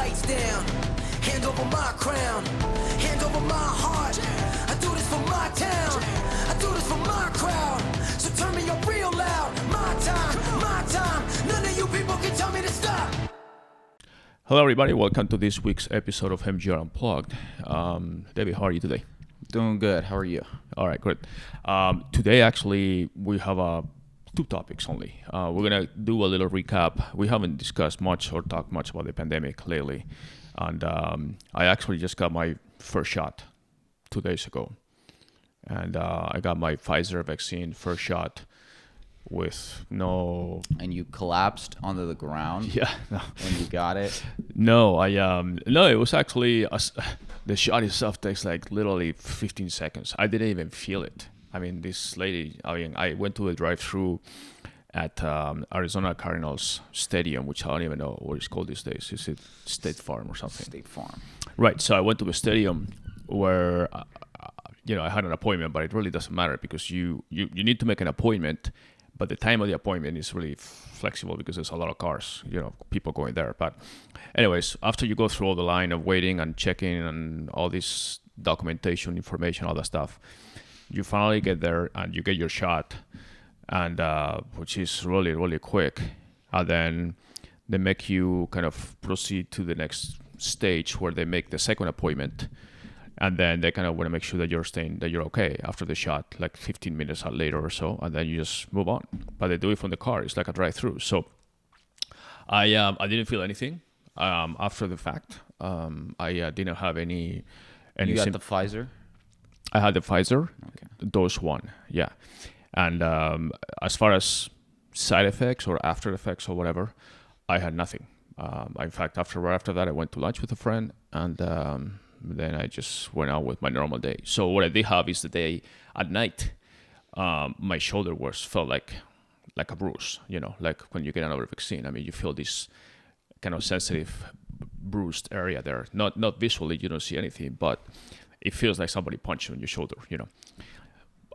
lights down. Hand over my crown, hand over my heart. I do this for my town, I do this for my crowd. So turn me up real loud. My time, none of you people can tell me to stop. Hello everybody, welcome to this week's episode of MGR Unplugged. David, how are you today? Doing good. How are you? All right, great. Today actually we have two topics only. We're going to do a little recap. We haven't discussed much or talked much about the pandemic lately. And I actually just got my first shot 2 days ago. And I got my Pfizer vaccine first shot with no... And you collapsed onto the ground? Yeah. No. When you got it? No, no, it was actually... the shot itself takes like literally 15 seconds. I didn't even feel it. I mean, this lady... I went to a drive-thru at Arizona Cardinals Stadium, which I don't even know what it's called these days. Is it State Farm or something? State Farm. Right. So I went to the stadium where, I had an appointment, but it really doesn't matter because you need to make an appointment, but the time of the appointment is really flexible because there's a lot of cars, people going there. But anyways, after you go through all the line of waiting and checking and all this documentation, information, all that stuff, you finally get there and you get your shot. And which is really, really quick. And then they make you kind of proceed to the next stage where they make the second appointment. And then they kind of want to make sure that you're okay after the shot, like 15 minutes later or so. And then you just move on. But they do it from the car. It's like a drive-through. So I didn't feel anything after the fact. I didn't have any You got the Pfizer? I had the Pfizer, Okay. dose 1, yeah. And as far as side effects or after effects or whatever, I had nothing. In fact, right after that, I went to lunch with a friend, and then I just went out with my normal day. So what I did have is the day at night, my shoulder felt like a bruise, like when you get another vaccine. I mean, you feel this kind of sensitive, bruised area there. Not visually, you don't see anything, but it feels like somebody punched you on your shoulder,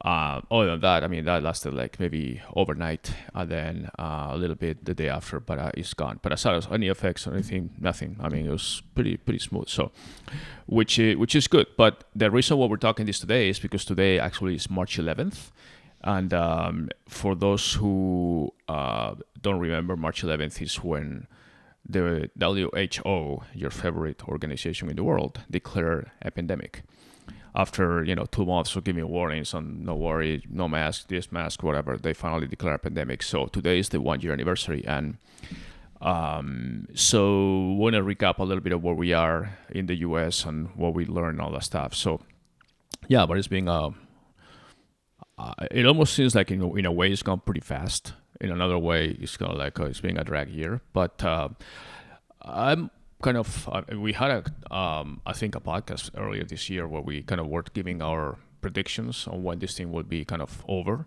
Other than that, I mean, that lasted like maybe overnight and then a little bit the day after, but it's gone. But as far as any effects or anything, nothing. I mean, it was pretty smooth. So, which is good. But the reason why we're talking this today is because today actually is March 11th. And for those who don't remember, March 11th is when the WHO, your favorite organization in the world, declared a pandemic. After 2 months of giving warnings on no worry, no mask, this mask, whatever, they finally declared a pandemic. So today is the 1-year anniversary, and so I want to recap a little bit of where we are in the U.S. and what we learned and all that stuff. So yeah, but it's been it almost seems like in a way it's gone pretty fast. In another way, it's kind of like it's been a drag year. But I'm kind of we had I think a podcast earlier this year where we kind of were giving our predictions on when this thing would be kind of over,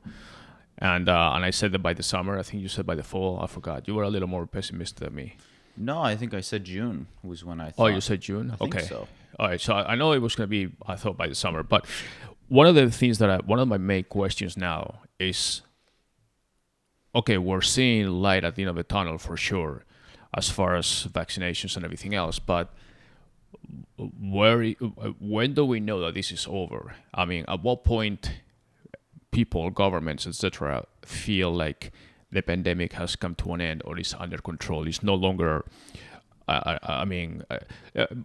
and I said that by the summer. I think you said by the fall. I forgot. You were a little more pessimistic than me. No, I think I said June was when I thought. Oh, you said June? I think okay. So. All right. So I know it was going to be, I thought, by the summer. But one of the things one of my main questions now is, okay, we're seeing light at the end of the tunnel for sure, as far as vaccinations and everything else, but when do we know that this is over? I mean, at what point people, governments, etc., feel like the pandemic has come to an end or is under control? It's no longer...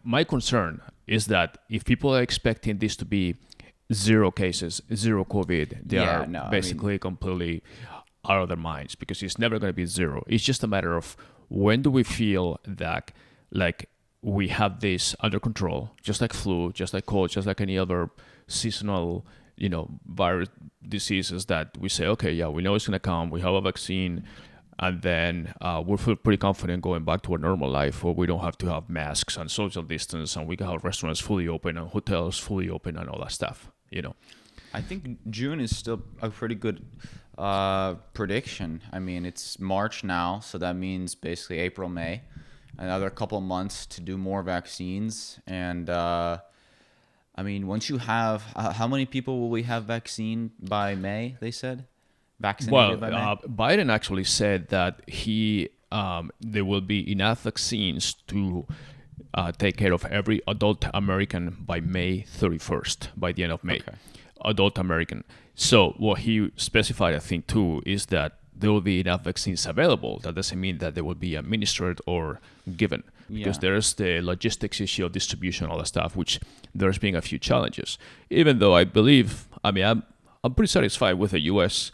my concern is that if people are expecting this to be 0 cases, 0 COVID, they are basically completely out of their minds, because it's never going to be 0. It's just a matter of when do we feel that like we have this under control, just like flu, just like cold, just like any other seasonal, virus diseases, that we say, okay, yeah, we know it's going to come, we have a vaccine, and then we'll feel pretty confident going back to a normal life where we don't have to have masks and social distance, and we can have restaurants fully open and hotels fully open and all that stuff, I think June is still a pretty good prediction. I mean, it's March now, so that means basically April, May, another couple of months to do more vaccines. And I mean, once you have, how many people will we have vaccine by May, they said? Vaccinated by May? Biden actually said that there will be enough vaccines to take care of every adult American by May 31st, by the end of May. Okay. Adult American. So what he specified, I think, too, is that there will be enough vaccines available. That doesn't mean that they will be administered or given, because Yeah. there's the logistics issue of distribution, all that stuff, which there's been a few challenges. Even though I'm pretty satisfied with the U.S.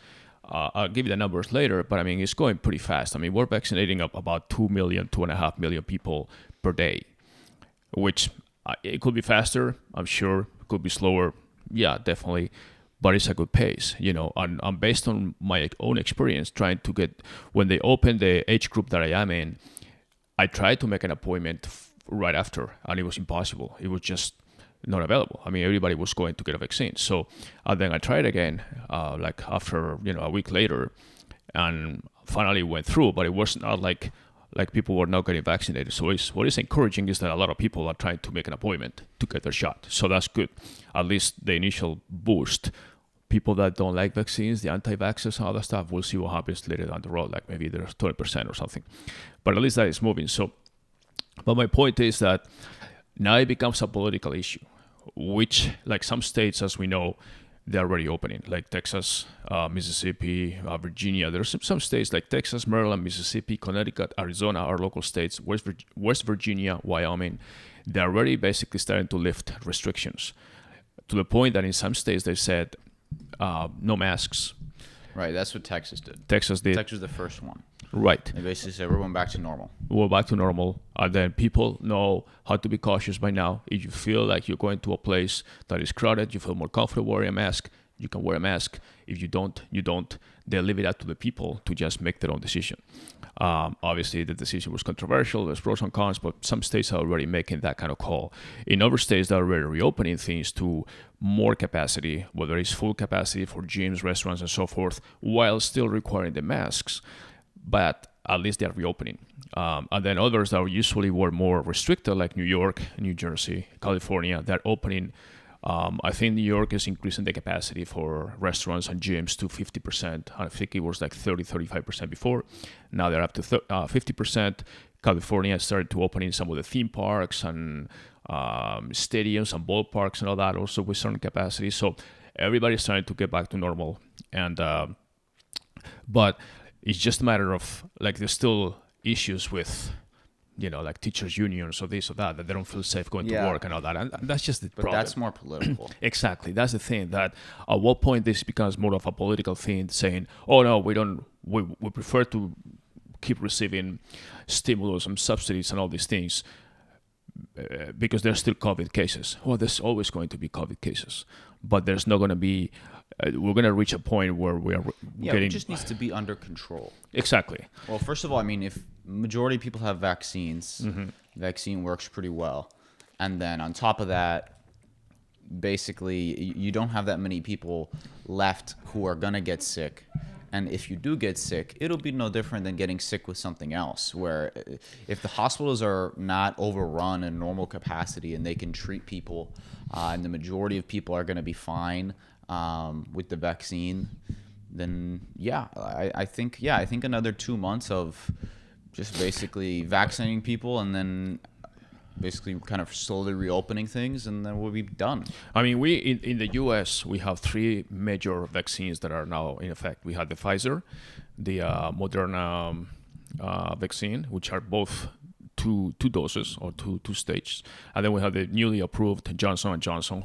I'll give you the numbers later, but I mean, it's going pretty fast. I mean, we're vaccinating up about 2 million, 2.5 million people per day, which it could be faster, I'm sure. It could be slower. Yeah, definitely. But it's a good pace, and based on my own experience trying to get, when they opened the age group that I am in, I tried to make an appointment right after, and it was impossible. It was just not available. I mean, everybody was going to get a vaccine. So then I tried again, like after, a week later, and finally went through, but it was not like people were not getting vaccinated. So what is encouraging is that a lot of people are trying to make an appointment to get their shot. So that's good. At least the initial boost. People that don't like vaccines, the anti-vaxxers and all that stuff, we'll see what happens later down the road. Like maybe there's 20% or something. But at least that is moving. So, but my point is that now it becomes a political issue, which, like some states, as we know, they're already opening, like Texas, Mississippi, Virginia. There's some states like Texas, Maryland, Mississippi, Connecticut, Arizona, our local states, West Virginia, Wyoming. They're already basically starting to lift restrictions to the point that in some states they said no masks. Right, that's what Texas did. Texas did. Texas was the first one. Right. They basically said we're going back to normal. We're back to normal. And then people know how to be cautious by now. If you feel like you're going to a place that is crowded, you feel more comfortable wearing a mask, you can wear a mask. If you don't, you don't. They leave it up to the people to just make their own decision. Obviously, the decision was controversial. There's pros and cons, but some states are already making that kind of call. In other states, they're already reopening things to more capacity, whether it's full capacity for gyms, restaurants, and so forth, while still requiring the masks. But at least they're reopening. And then others that usually were more restricted, like New York, New Jersey, California, they're opening. I think New York is increasing the capacity for restaurants and gyms to 50%. I think it was like 35% before. Now they're up to 50%. California started to open in some of the theme parks and stadiums and ballparks and all that, also with certain capacity. So everybody's starting to get back to normal. And but it's just a matter of, like, there's still issues with, like teachers' unions or this or that they don't feel safe going to work and all that. And that's just the problem. But that's more political. Exactly. That's the thing, that at what point this becomes more of a political thing, saying, oh, no, we prefer to keep receiving stimulus and subsidies and all these things because there's still COVID cases. Well, there's always going to be COVID cases, but there's not going to be, we're going to reach a point where we are getting... it just needs to be under control. Exactly. Well, first of all, I mean, if majority of people have vaccines, vaccine works pretty well. And then on top of that, basically, you don't have that many people left who are going to get sick. And if you do get sick, it'll be no different than getting sick with something else, where if the hospitals are not overrun in normal capacity and they can treat people, and the majority of people are going to be fine with the vaccine, then I think another 2 months of just basically vaccinating people and then basically kind of slowly reopening things, and then we'll be done. I mean, we in the U.S., we have three major vaccines that are now in effect. We have the Pfizer, the Moderna vaccine, which are both two doses or two stages, and then we have the newly approved Johnson & Johnson,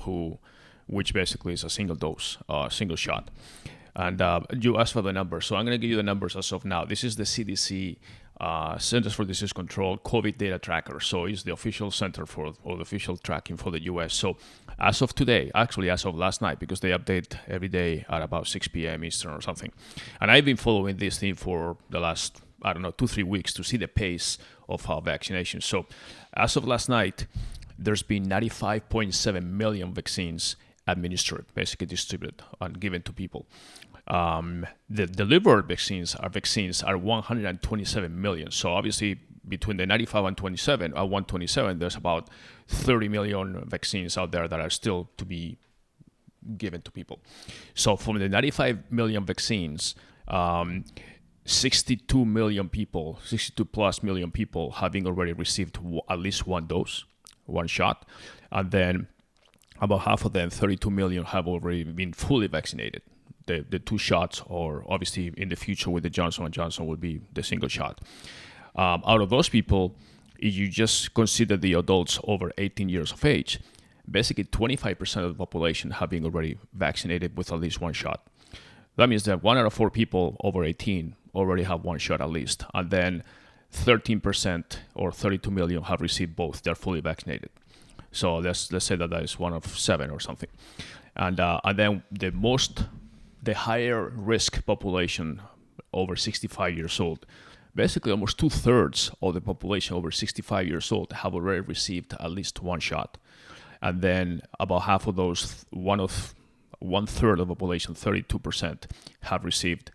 which basically is a single dose, single shot. And you asked for the numbers, so I'm going to give you the numbers as of now. This is the CDC, Centers for Disease Control COVID data tracker. So it's the official center for the official tracking for the U.S. So as of today, actually as of last night, because they update every day at about 6 p.m. Eastern or something. And I've been following this thing for the last, 2-3 weeks to see the pace of vaccination. So as of last night, there's been 95.7 million vaccines administered, basically distributed and given to people. The delivered vaccines are 127 million. So obviously between the 95 and 127, there's about 30 million vaccines out there that are still to be given to people. So from the 95 million vaccines, 62 million people, 62 plus million people having already received at least one dose, one shot. And then about half of them, 32 million, have already been fully vaccinated. The 2 shots, or obviously in the future with the Johnson & Johnson, will be the single shot. Out of those people, if you just consider the adults over 18 years of age, basically 25% of the population have been already vaccinated with at least one shot. That means that 1 out of 4 people over 18 already have one shot at least. And then 13% or 32 million have received both. They're fully vaccinated. So let's say that is 1 of 7 or something. And then the higher risk population over 65 years old, basically almost 2/3 of the population over 65 years old have already received at least one shot. And then about half of those, 1/3 of the population, 32%, have received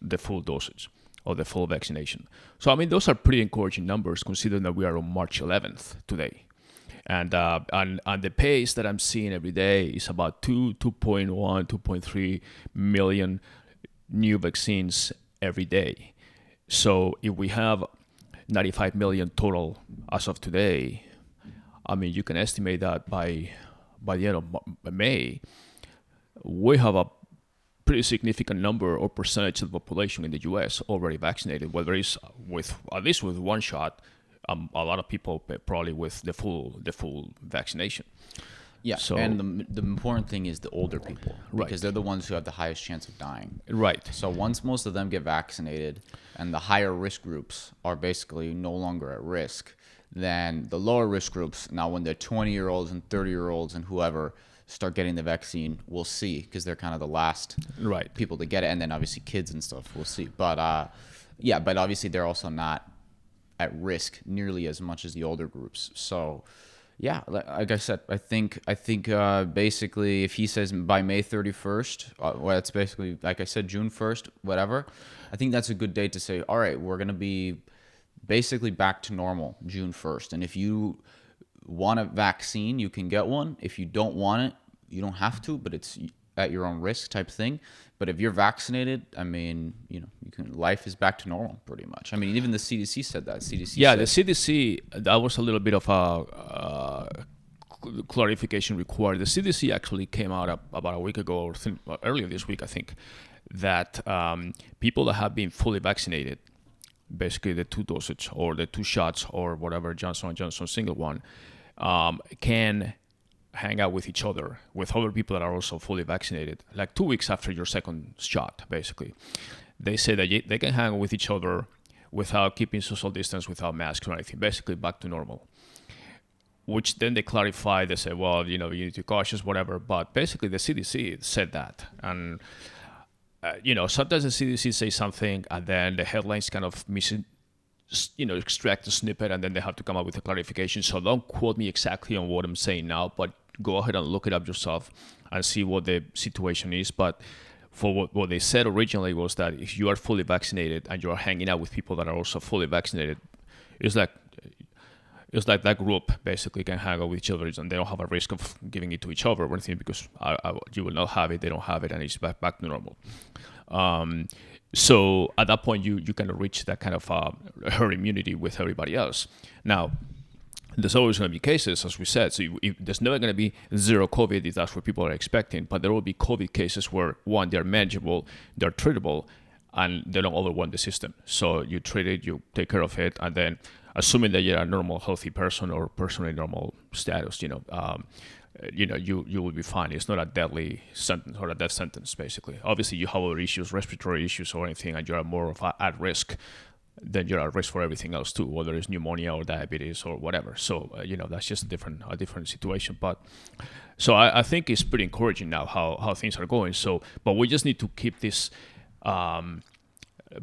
the full dosage or the full vaccination. So, I mean, those are pretty encouraging numbers considering that we are on March 11th today. And the pace that I'm seeing every day is about 2.1, 2.3 million new vaccines every day. So if we have 95 million total as of today, I mean, you can estimate that by the end of May, we have a pretty significant number or percentage of the population in the U.S. already vaccinated, whether it's at least with one shot. A lot of people probably with the full vaccination. Yeah, so, and the important thing is the older people, right, because they're the ones who have the highest chance of dying. Right. So once most of them get vaccinated and the higher risk groups are basically no longer at risk, then the lower risk groups, now when they're 20-year-olds and 30-year-olds and whoever start getting the vaccine, we'll see, because they're kind of the last people to get it. And then obviously kids and stuff, we'll see. But but obviously they're also not at risk nearly as much as the older groups. So yeah, like I said, I think basically if he says by May 31st, well, it's basically, like I said, June 1st, whatever, I think that's a good date to say, all right, we're going to be basically back to normal June 1st. And if you want a vaccine, you can get one. If you don't want it, you don't have to, but it's at your own risk type thing. But if you're vaccinated, I mean, life is back to normal pretty much. I mean, even the CDC said that. The CDC, that was a little bit of a clarification required. The CDC actually came out about a week ago, or earlier this week, I think, that people that have been fully vaccinated, basically the 2 dosage or the 2 shots or whatever, Johnson & Johnson single one, can hang out with each other, with other people that are also fully vaccinated, like 2 weeks after your second shot, basically. They say that they can hang out with each other without keeping social distance, without masks or anything, basically back to normal. Which then they clarify, they say, well, you need to be cautious, whatever. But basically the CDC said that. And, sometimes the CDC say something and then the headlines kind of extract a snippet and then they have to come up with a clarification. So don't quote me exactly on what I'm saying now, but go ahead and look it up yourself and see what the situation is. But for what they said originally was that if you are fully vaccinated and you are hanging out with people that are also fully vaccinated, it's like that group basically can hang out with each other and they don't have a risk of giving it to each other or anything, because you will not have it, they don't have it, and it's back to normal. So at that point, you kind of reach that kind of herd immunity with everybody else. Now, there's always going to be cases, as we said. So if there's never going to be zero COVID if that's what people are expecting. But there will be COVID cases where, one, they're manageable, they're treatable, and they don't overwhelm the system. So you treat it, you take care of it, and then assuming that you're a normal, healthy person or person in normal status, you will be fine. It's not a deadly sentence or a death sentence, basically. Obviously, you have other issues, respiratory issues or anything, and you're more of at risk. Then you're at risk for everything else too, whether it's pneumonia or diabetes or whatever. So that's just a different situation. But so I think it's pretty encouraging now how things are going. So, but we just need to keep this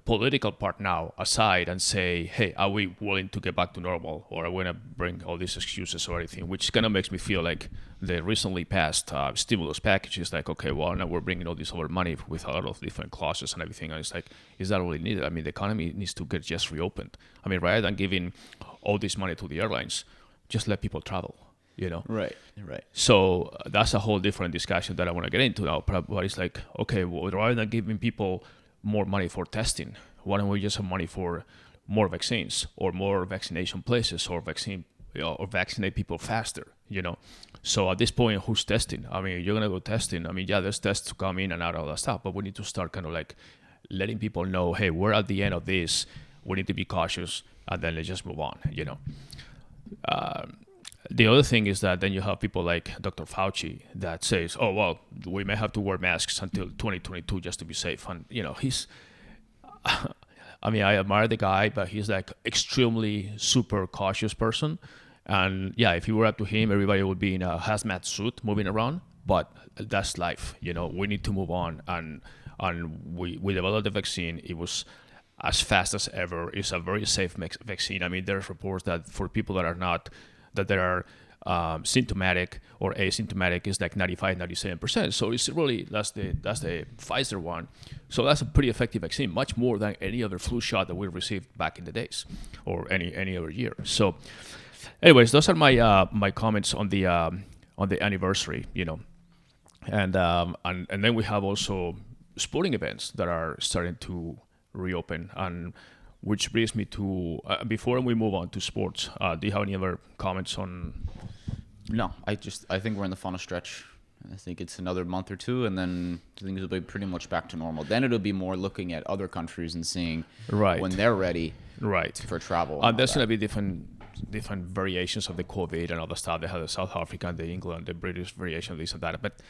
political part now aside and say, hey, are we willing to get back to normal, or are we gonna bring all these excuses or anything? Which kind of makes me feel like the recently passed stimulus package is like, okay, well, now we're bringing all this other money with a lot of different clauses and everything, and it's like, is that really needed? I mean, the economy needs to get just reopened. I mean, rather than giving all this money to the airlines, just let people travel. Right. So that's a whole different discussion that I want to get into now. But it's like, okay, well, rather than giving people more money for testing, why don't we just have money for more vaccines or more vaccination places or or vaccinate people faster, So at this point, who's testing? I mean, you're going to go testing. I mean, yeah, there's tests to come in and out, all that stuff, but we need to start kind of like letting people know, hey, we're at the end of this. We need to be cautious, and then let's just move on, The other thing is that then you have people like Dr. Fauci that says, oh, well, we may have to wear masks until 2022 just to be safe. And, he's... I mean, I admire the guy, but he's like extremely super cautious person. And yeah, if you were up to him, everybody would be in a hazmat suit moving around. But that's life, We need to move on. And we developed the vaccine. It was as fast as ever. It's a very safe vaccine. I mean, there's reports that for people that are symptomatic or asymptomatic is like 95-97%. So it's really that's the Pfizer one. So that's a pretty effective vaccine, much more than any other flu shot that we received back in the days or any other year. So anyways, those are my comments on the anniversary, and then we have also sporting events that are starting to reopen, and which brings me to before we move on to sports, do you have any other comments on? No, I think we're in the final stretch. I think it's another month or two, and then things will be pretty much back to normal. Then it'll be more looking at other countries and seeing when they're ready for travel. There's going to be different variations of the COVID and other stuff. They have the South African, the England, the British variation of this and that. But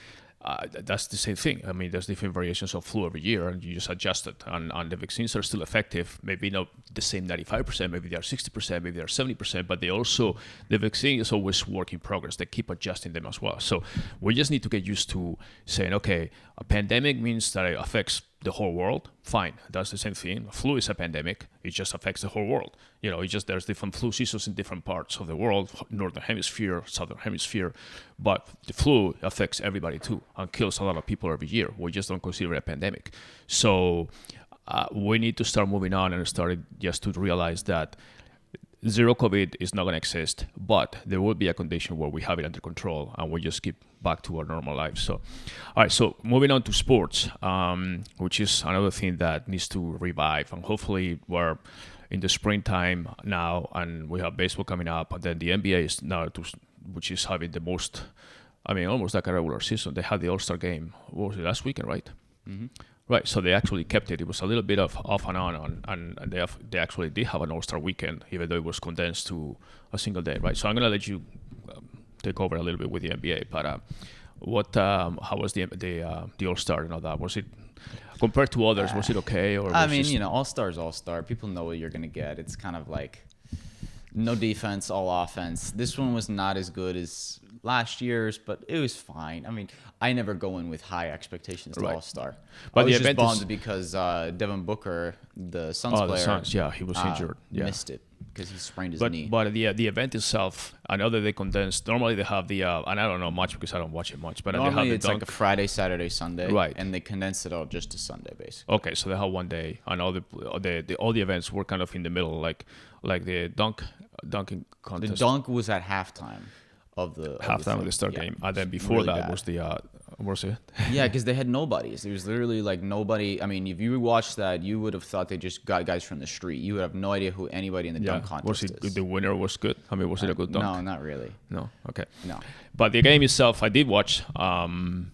that's the same thing. I mean, there's different variations of flu every year, and you just adjust it. And the vaccines are still effective. Maybe not the same 95%, maybe they are 60%, maybe they are 70%, but the vaccine is always work in progress. They keep adjusting them as well. So we just need to get used to saying, okay, a pandemic means that it affects the whole world. Fine, that's the same thing. Flu is a pandemic. It just affects the whole world. There's different flu seasons in different parts of the world, northern hemisphere, southern hemisphere, but the flu affects everybody too and kills a lot of people every year. We just don't consider it a pandemic. So we need to start moving on and start just to realize that zero COVID is not going to exist, but there will be a condition where we have it under control and we just get back to our normal lives. So, all right, so moving on to sports, which is another thing that needs to revive. And hopefully we're in the springtime now and we have baseball coming up. And then the NBA is now, which is having the most, almost like a regular season. They had the All-Star game, what was it, last weekend, right? Mm-hmm. Right, so they actually kept it. It was a little bit of off and on, and they actually did have an All-Star weekend, even though it was condensed to a single day, right? So I'm gonna let you take over a little bit with the NBA. But how was the All-Star and all that? Was it compared to others? Was it okay? Or All-Star's All-Star. People know what you're gonna get. It's kind of like no defense, all offense. This one was not as good as last year's, but it was fine. I never go in with high expectations to All-Star. But I was just bummed because Devin Booker, the Suns player, he was injured. Missed it because he sprained his knee. But the event itself, I know that they condensed. Normally they have and I don't know much because I don't watch it much. But normally they have it's like a Friday, Saturday, Sunday, right? And they condensed it all just to Sunday, basically. Okay, so they have one day, and all the events were kind of in the middle, like the dunking contest. The dunk was at halftime of the start game, and then before really that bad. was it? Yeah, because they had nobodies. There was literally like nobody. If you watched that, you would have thought they just got guys from the street. You would have no idea who anybody in the dunk contest is. The winner was good? Was it a good dunk? No, not really. No, okay. No. But the game itself, I did watch part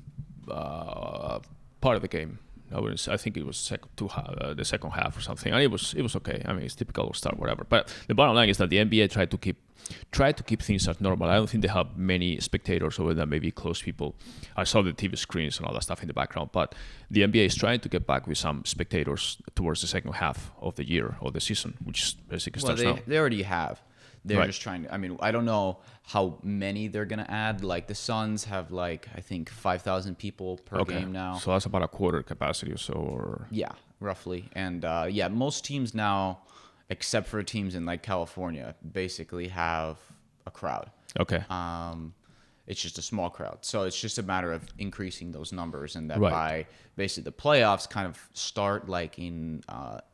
of the game. I think it was the second half or something, and it was okay. It's typical All-Star, whatever. But the bottom line is that the NBA tried to keep things as normal. I don't think they have many spectators over there, maybe close people. I saw the TV screens and all that stuff in the background, but the NBA is trying to get back with some spectators towards the second half of the year or the season, which basically starts now. They already have. They're just trying to. I don't know how many they're gonna add. Like the Suns have I think 5,000 people per game now. So that's about a quarter capacity or so. Or yeah, roughly. And most teams now, except for teams in like California, basically have a crowd. Okay. It's just a small crowd. So it's just a matter of increasing those numbers, and that by basically the playoffs kind of start like in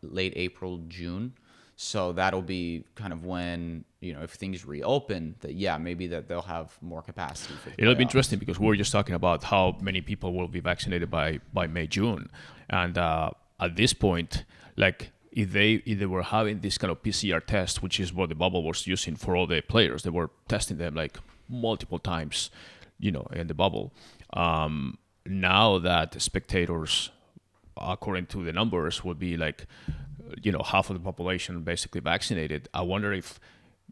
late April, June. So that'll be kind of when, if things reopen, maybe that they'll have more capacity. It'll be interesting because we're just talking about how many people will be vaccinated by May, June. And at this point, like if they were having this kind of PCR test, which is what the bubble was using for all the players, they were testing them like multiple times, in the bubble. Now that spectators, according to the numbers, would be like, half of the population basically vaccinated. I wonder if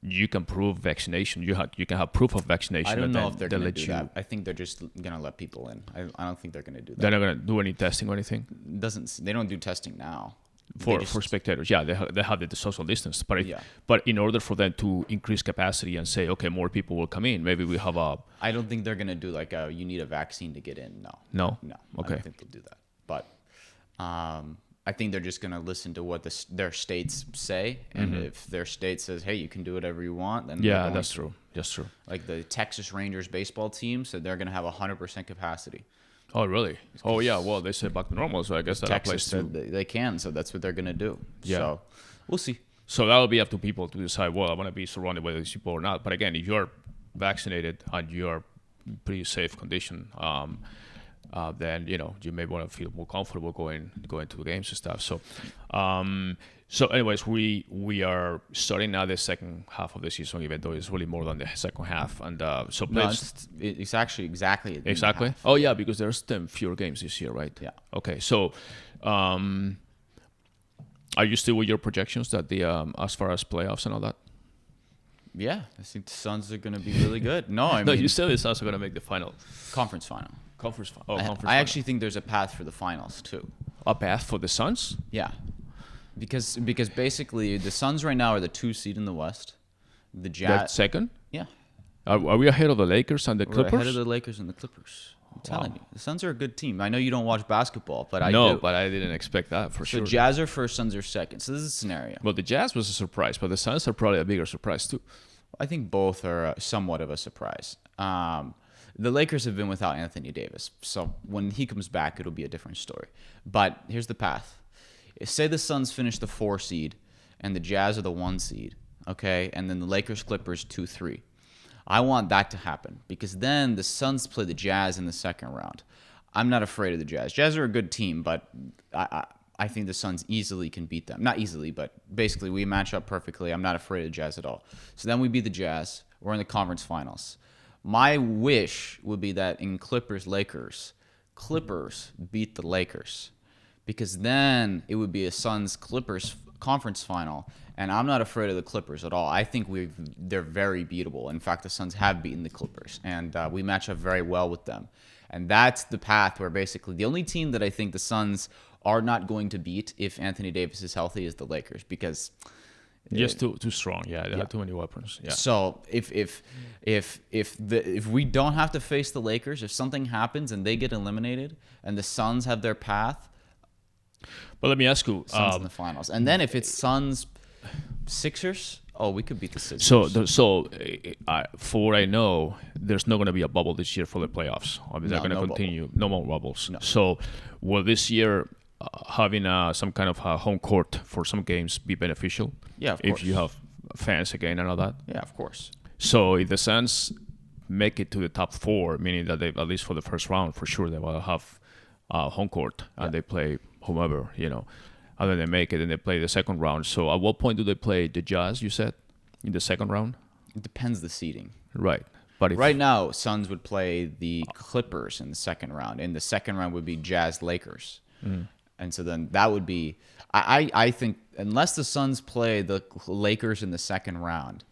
you can prove vaccination. You can have proof of vaccination. I don't know if they're going to let do that. I think they're just going to let people in. I don't think they're going to do that. They're not going to do any testing or anything. They don't do testing now. For spectators, yeah, they have the social distance, but in order for them to increase capacity and say, okay, more people will come in, maybe we have a. I don't think they're going to do like you need a vaccine to get in. No. I Okay. don't think they'll do that. But I think they're just going to listen to what their states say, and if their state says, hey, you can do whatever you want, then that's true. That's true. Like the Texas Rangers baseball team said, they're going to have 100% capacity. Oh, really? Oh, yeah. Well, they said back to normal, so I guess that applies Texas to. said they can, so that's what they're going to do. Yeah. So we'll see. So that'll be up to people to decide, well, I want to be surrounded by these people or not. But again, if you're vaccinated and you're in pretty safe condition, then you may want to feel more comfortable going to the games and stuff. So anyways, we are starting now the second half of the season, even though it's really more than the second half. And so No, it's actually exactly. Oh yeah, because there's 10 fewer games this year, right? Yeah. Okay, so are you still with your projections that the as far as playoffs and all that? Yeah, I think the Suns are going to be really good. No, I mean, you said the Suns are going to make the final. Conference final. Conference I actually think there's a path for the finals too. A path for the Suns? Yeah, because basically the Suns right now are the 2 seed in the West. The Jazz They're second? Yeah, Are we ahead of the Lakers and the we're Clippers? ahead of the Lakers and the Clippers. I'm telling you, the Suns are a good team. I know you don't watch basketball, but I do. But I didn't expect that for So sure. Jazz are first, Suns are second. So this is a scenario. Well, the Jazz was a surprise, but the Suns are probably a bigger surprise too. I think both are somewhat of a surprise. The Lakers have been without Anthony Davis, so when he comes back, it'll be a different story. But here's the path. Say the Suns finish the 4 seed and the Jazz are the 1 seed, okay? And then the Lakers, Clippers, 2-3. I want that to happen because then the Suns play the Jazz in the second round. I'm not afraid of the Jazz. Jazz are a good team, but I think the Suns easily can beat them. Not easily, but basically we match up perfectly. I'm not afraid of the Jazz at all. So then we beat the Jazz. We're in the conference finals. My wish would be that in Clippers beat the Lakers because then it would be a Suns-Clippers conference final, and I'm not afraid of the Clippers at all. I think they're very beatable. In fact, the Suns have beaten the Clippers, and we match up very well with them. And that's the path where basically the only team that I think the Suns are not going to beat if Anthony Davis is healthy is the Lakers because just too strong. Yeah, they have too many weapons. Yeah. So if we don't have to face the Lakers, if something happens and they get eliminated and the Suns have their path, but let me ask you, Suns in the finals. And then if it's Suns Sixers, we could beat the Sixers. So for what I know, there's not going to be a bubble this year for the playoffs. I mean, they're going to continue. Bubble. No more bubbles. No. So will this year having some kind of home court for some games be beneficial? Yeah, of course. If you have fans again and all that? Yeah, of course. So if the Suns make it to the top 4, meaning that they, at least for the first round, for sure they will have home court and they play whomever, and then they make it and they play the second round. So at what point do they play the Jazz, you said, in the second round? It depends the seeding. Right. But right now, Suns would play the Clippers in the second round. In the second round would be Jazz Lakers. And so then that would be, I think, unless the Suns play the Lakers in the second round,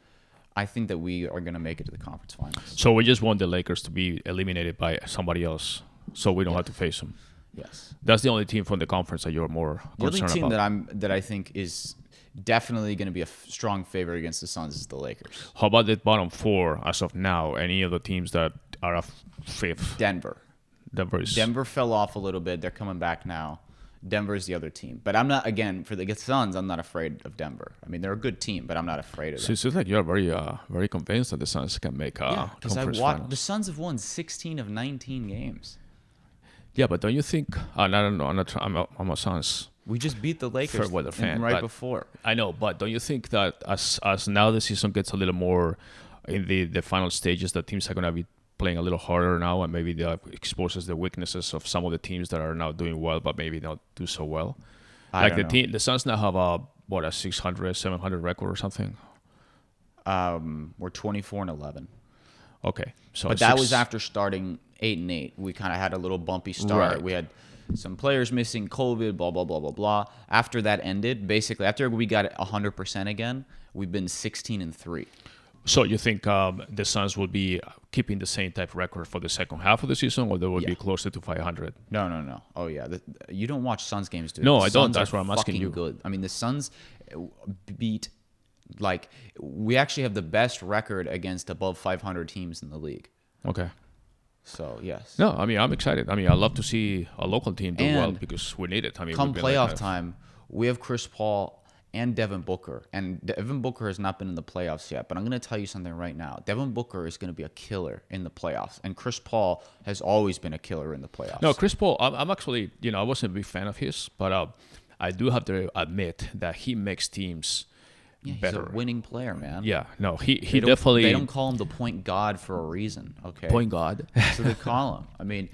I think that we are going to make it to the conference finals. So we just want the Lakers to be eliminated by somebody else so we don't have to face them. Yes. That's the only team from the conference that you're more concerned the only about. team that I think is definitely going to be a strong favorite against the Suns is the Lakers. How about the bottom 4 as of now? Any of the teams that are a 5th? Denver fell off a little bit. They're coming back now. Denver is the other team. But I'm not, again, for the Suns, I'm not afraid of Denver. I mean, they're a good team, but I'm not afraid of them. So it seems like you're very convinced that the Suns can make conference finals. The Suns have won 16 of 19 games. Yeah, but don't you think? I don't know. I'm a Suns. We just beat the Lakers fair weather fan, before. I know, but don't you think that as now the season gets a little more in the final stages, that teams are going to be playing a little harder now, and maybe that exposes the weaknesses of some of the teams that are now doing well, but maybe not do so well? I don't know. the Suns now have a 600, 700 record or something. We're 24-11. Okay, so But that was after starting 8-8. We kind of had a little bumpy start. Right. We had some players missing COVID, blah, blah, blah, blah, blah. After that ended, basically, after we got 100% again, we've been 16-3. So you think the Suns will be keeping the same type of record for the second half of the season, or they will be closer to 500? No. Oh, yeah. You don't watch Suns games, dude. No, The I don't. Suns That's are what I'm asking fucking you. Good. I mean, the Suns beat, like, we actually have the best record against above 500 teams in the league. Okay. So, yes. No, I mean, I'm excited. I mean, I love to see a local team do well And because we need it. I mean, Come we've been playoff time, we have Chris Paul and Devin Booker. And Devin Booker has not been in the playoffs yet. But I'm going to tell you something right now. Devin Booker is going to be a killer in the playoffs. And Chris Paul has always been a killer in the playoffs. No, Chris Paul, I'm actually, I wasn't a big fan of his, but I do have to admit that he makes teams He's better. a winning player, man. Yeah, no, he They don't- definitely... They don't call him the point god for a reason, okay? Point guard. That's what they call him. I mean,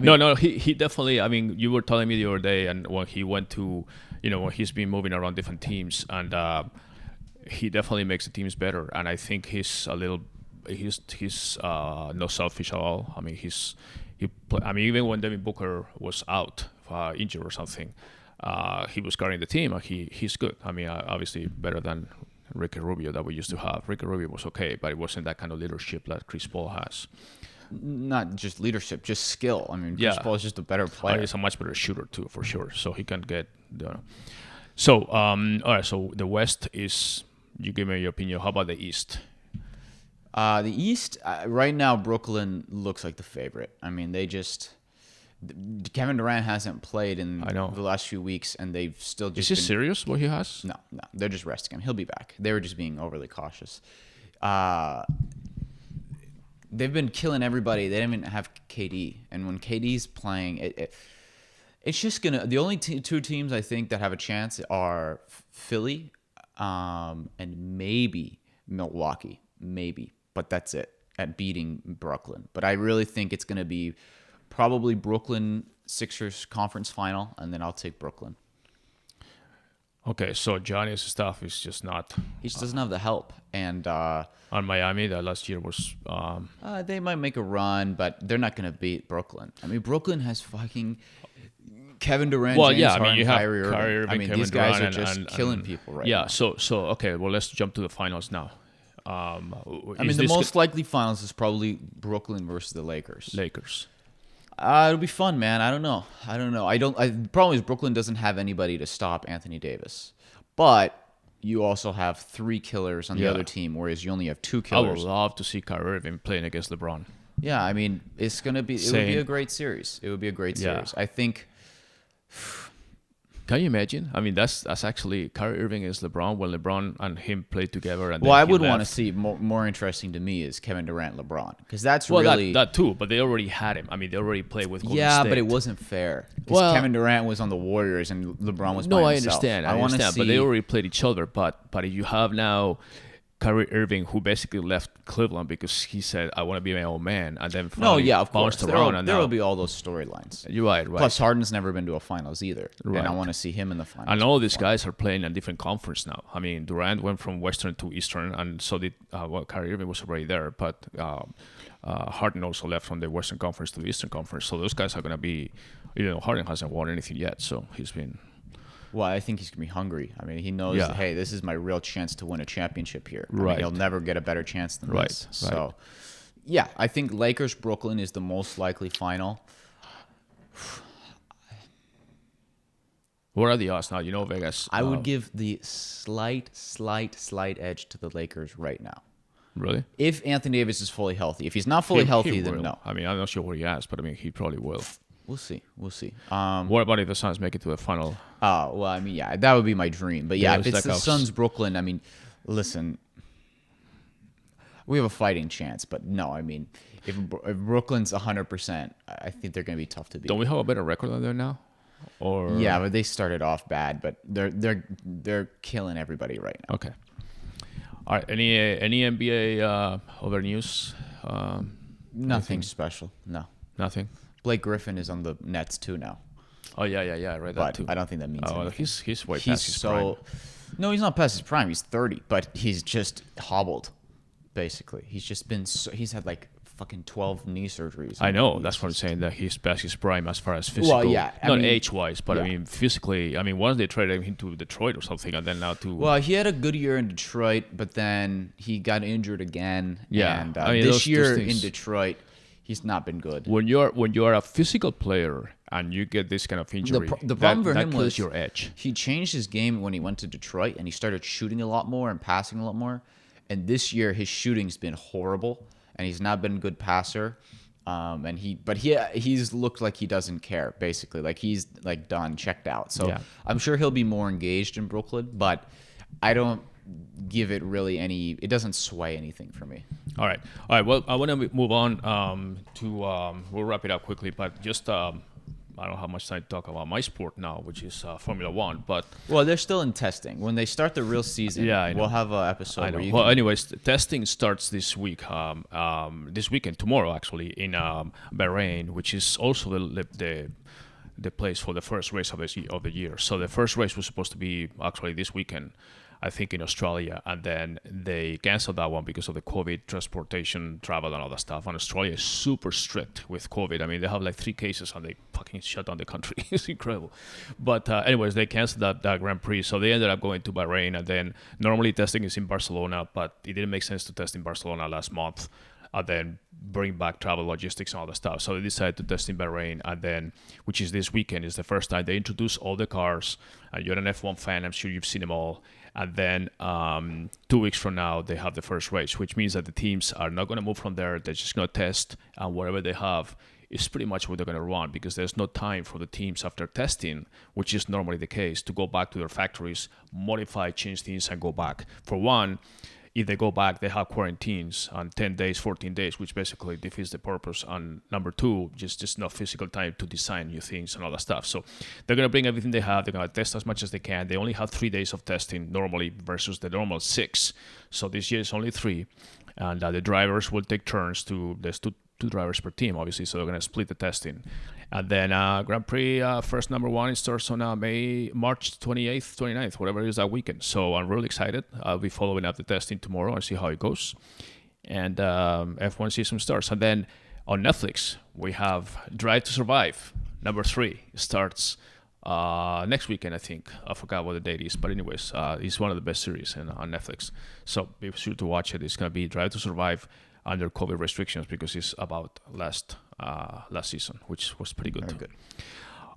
No, he definitely. I mean, you were telling me the other day, and when he went to, when he's been moving around different teams, and he definitely makes the teams better. And I think he's not selfish at all. I mean, even when Devin Booker was out, injured or something, he was carrying the team. And he's good. I mean, obviously better than Ricky Rubio that we used to have. Ricky Rubio was okay, but it wasn't that kind of leadership that Chris Paul has. not just leadership, just skill. I mean, Chris Paul is just a better player. He's a much better shooter too, for sure. So he can get. So all right. So the West is. You give me your opinion. How about the East? The East, right now, Brooklyn looks like the favorite. I mean, Kevin Durant hasn't played in the last few weeks, and they've still just. Is he serious? What he has? No, they're just resting him. He'll be back. They were just being overly cautious. They've been killing everybody. They didn't even have KD, and when KD's playing, it's just gonna. The only two teams I think that have a chance are Philly, and maybe Milwaukee, but that's it at beating Brooklyn. But I really think it's gonna be probably Brooklyn Sixers conference final, and then I'll take Brooklyn. Okay, so Giannis' stuff is just not. He just doesn't have the help, and on Miami that last year was. They might make a run, but they're not going to beat Brooklyn. I mean, Brooklyn has fucking Kevin Durant, James Harden, you have Kyrie Irving. I mean, Kevin these guys Durant are just killing people right now. Yeah, so okay, well let's jump to the finals now. I mean, the most likely finals is probably Brooklyn versus the Lakers. It'll be fun, man. I don't know. The problem is Brooklyn doesn't have anybody to stop Anthony Davis, but you also have three killers on the other team, whereas you only have two killers. I would love to see Kyrie Irving playing against LeBron. Yeah, I mean, it's gonna be. It would be a great series. I think. Can you imagine? I mean, that's actually Kyrie Irving is LeBron when LeBron and him played together. And well, I would want to see more interesting to me is Kevin Durant, LeBron, because that's really that too. But they already had him. I mean, they already played with Golden State. But it wasn't fair because Kevin Durant was on the Warriors and LeBron was. No, by I himself. understand. I understand. But they already played each other. But if you have now Kyrie Irving, who basically left Cleveland because he said, "I want to be my own man," and then of course, bounced around. There will be all those storylines. You're right. Plus, Harden's never been to a finals either, right. And I want to see him in the finals. And all these guys are playing in a different conference now. I mean, Durant went from Western to Eastern, and so did Kyrie Irving was already there, but Harden also left from the Western Conference to the Eastern Conference. So those guys are going to be, Harden hasn't won anything yet, so he's been. Well, I think he's going to be hungry. I mean, he knows, that, hey, this is my real chance to win a championship here. I mean, he'll never get a better chance than this. So, yeah, I think Lakers-Brooklyn is the most likely final. What are the odds now? Vegas. I would give the slight edge to the Lakers right now. Really? If Anthony Davis is fully healthy. If he's not fully healthy, then no. I mean, I'm not sure what he has, but I mean, he probably will. We'll see. What about if the Suns make it to the final? Oh, well, I mean, yeah, that would be my dream. But yeah, if it's the Suns, Brooklyn, I mean, listen, we have a fighting chance. But no, I mean, if Brooklyn's 100%, I think they're going to be tough to beat. Don't we have a better record than them now? Or yeah, but they started off bad, but they're killing everybody right now. Okay. All right. Any NBA other news? Nothing special. No. Nothing. Blake Griffin is on the Nets too now. Oh yeah. I read that But too. I don't think that means Oh, anything. he's way past his prime. No, he's not past his prime. He's 30, but he's just hobbled. Basically, he's just been. He's had like fucking 12 knee surgeries. I know. That's what I'm saying. That he's past his prime as far as physical. Well, yeah, I not mean, age-wise, but I yeah. mean physically. I mean, once they traded him to Detroit or something, and then now to. Well, he had a good year in Detroit, but then he got injured again. Yeah, and I mean, this those year things- in Detroit, he's not been good. when you're a physical player and you get this kind of injury, The problem for that him kills was your edge. he changed his game when he went to Detroit, and he started shooting a lot more and passing a lot more. And this year, his shooting's been horrible, and he's not been a good passer. He's looked like he doesn't care, basically. Like he's like done, checked out. So Yeah. I'm sure he'll be more engaged in Brooklyn, but I don't give it really any. It doesn't sway anything for me. All right. Well, I want to move on we'll wrap it up quickly, but just I don't have much time to talk about my sport now, which is Formula One. But Well, they're still in testing. When they start the real season, Yeah, I know. we'll have an episode I know. where you Well, can- anyways, testing starts this week. This weekend, tomorrow actually, in Bahrain, which is also the place for the first race of the year. So the first race was supposed to be actually this weekend, I think, in Australia, and then they canceled that one because of the COVID, transportation, travel, and all that stuff. And Australia is super strict with COVID. I mean, they have like 3 cases and they fucking shut down the country. It's incredible. But anyways, they canceled that Grand Prix, so they ended up going to Bahrain. And then normally testing is in Barcelona, but it didn't make sense to test in Barcelona last month. And then bring back travel logistics and all that stuff. So they decided to test in Bahrain, and then, which is this weekend, is the first time they introduce all the cars. And you're an F1 fan, I'm sure you've seen them all. And then 2 weeks from now, they have the first race, which means that the teams are not going to move from there. They're just going to test, and whatever they have is pretty much what they're going to run, because there's no time for the teams after testing, which is normally the case, to go back to their factories, modify, change things, and go back. For one, if they go back, they have quarantines on 10 days, 14 days, which basically defeats the purpose. And number 2, just no physical time to design new things and all that stuff. So they're going to bring everything they have. They're going to test as much as they can. They only have 3 days of testing normally versus the normal 6. So this year it's only 3. And the drivers will take turns there's two drivers per team, obviously, so they're going to split the testing. And then Grand Prix first number 1, it starts on March 28th, 29th, whatever it is that weekend. So I'm really excited. I'll be following up the testing tomorrow and see how it goes. And F1 season starts. And then on Netflix, we have Drive to Survive, number 3. It starts next weekend, I think. I forgot what the date is, but anyways, it's one of the best series on Netflix. So be sure to watch it. It's going to be Drive to Survive under COVID restrictions, because it's about last season, which was pretty good. Very good.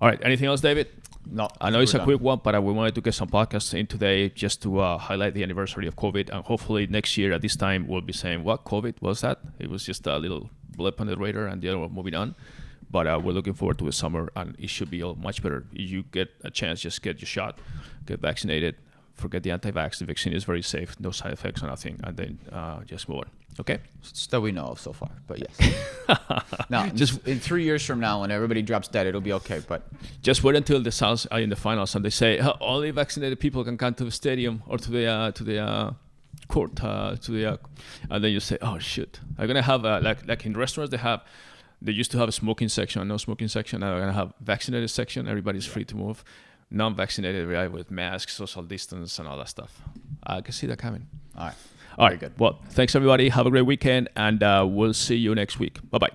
All right. Anything else, David? No, I know it's a we're quick one, but we wanted to get some podcasts in today just to highlight the anniversary of COVID. And hopefully next year at this time, we'll be saying, what COVID was that? It was just a little blip on the radar and the other one moving on. But we're looking forward to the summer, and it should be all much better. If you get a chance, just get your shot, get vaccinated. Forget the anti-vax. The vaccine is very safe, no side effects or nothing, and then just move on. Okay? It's that we know of so far, but yes. Now, just in 3 years from now, when everybody drops dead, it'll be okay. But just wait until the Suns are in the finals and they say only vaccinated people can come to the stadium or to the court, and then you say, oh shit, I'm gonna have like in restaurants they used to have a smoking section, a no smoking section. Now they're gonna have vaccinated section. Everybody's free to move. Non-vaccinated, right, with masks, social distance, and all that stuff. I can see that coming. all right. All Very right. good. Well, thanks everybody. Have a great weekend, and we'll see you next week. Bye-bye.